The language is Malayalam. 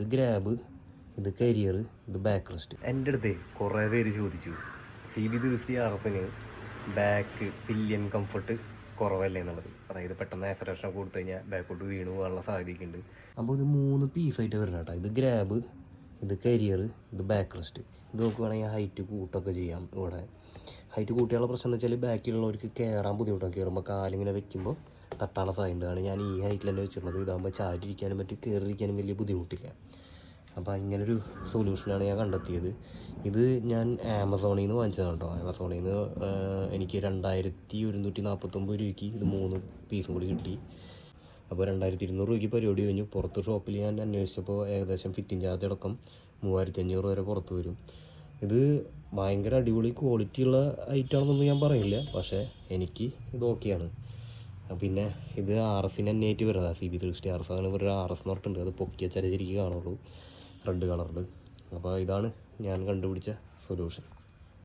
ഇത് ഗ്രാബ്, ഇത് കരിയർ, ഇത് ബാക്ക് റെസ്റ്റ്. എൻ്റെ അടുത്ത് കുറേ പേര് ചോദിച്ചു CB350RSന് ബാക്ക് പില്യൻ കംഫർട്ട് കുറവല്ലേ എന്നുള്ളത്. അതായത് പെട്ടെന്ന് ആക്സലറേഷൻ കൊടുത്തു കഴിഞ്ഞാൽ ബാക്കോട്ട് വീണ് പോകാനുള്ള സാധ്യതയുണ്ട്. അപ്പോൾ ഇത് 3 പീസായിട്ട് വരുന്ന കേട്ടോ. ഇത് ഗ്രാബ്, ഇത് കരിയർ, ഇത് ബാക്ക് റെസ്റ്റ്. ഇത് നോക്കുകയാണെങ്കിൽ ഹൈറ്റ് കൂട്ടൊക്കെ ചെയ്യാം. ഇവിടെ ഹൈറ്റ് കൂട്ടിയുള്ള പ്രശ്നം എന്ന് വെച്ചാൽ ബാക്കിലുള്ളവർക്ക് കയറാൻ ബുദ്ധിമുട്ടാണ്. കയറുമ്പോൾ കാലിങ്ങനെ വെക്കുമ്പോൾ തട്ടാനുള്ള സാധ്യതയാണ്. ഞാൻ ഈ ഹൈറ്റിൽ തന്നെ വെച്ചിട്ടുള്ളത്. ഇതാകുമ്പോൾ ചാരിയിരിക്കാനും പറ്റും, കയറിയിരിക്കാനും വലിയ ബുദ്ധിമുട്ടില്ല. അപ്പോൾ ഇങ്ങനൊരു സൊല്യൂഷനാണ് ഞാൻ കണ്ടെത്തിയത്. ഇത് ഞാൻ ആമസോണിൽ നിന്ന് വാങ്ങിച്ചതാണ് കേട്ടോ. ആമസോണിൽ നിന്ന് എനിക്ക് 2149 രൂപയ്ക്ക് ഇത് 3 പീസും കൂടി കിട്ടി. അപ്പോൾ 2200 രൂപയ്ക്ക് പരിപാടി കഴിഞ്ഞു. പുറത്ത് ഷോപ്പിൽ ഞാൻ അന്വേഷിച്ചപ്പോൾ ഏകദേശം ഫിറ്റിംഗ് ചാർജ് അടക്കം 3500 വരെ പുറത്ത് വരും. ഇത് ഭയങ്കര അടിപൊളി ക്വാളിറ്റിയുള്ള ഐറ്റമാണെന്നൊന്നും ഞാൻ പറയില്ല, പക്ഷേ എനിക്ക് ഇത് ഓക്കെയാണ്. പിന്നെ ഇത് RSന് തന്നെ ആയിട്ട് വരുന്നത്. CB350RS അങ്ങനെ ഒരു RS എന്ന് പറഞ്ഞിട്ടുണ്ട്. അത് പൊക്കിയ ശരിക്കും കാണുള്ളൂ, റെഡ് കളറിൽ. അപ്പോൾ ഇതാണ് ഞാൻ കണ്ടുപിടിച്ച സൊല്യൂഷൻ.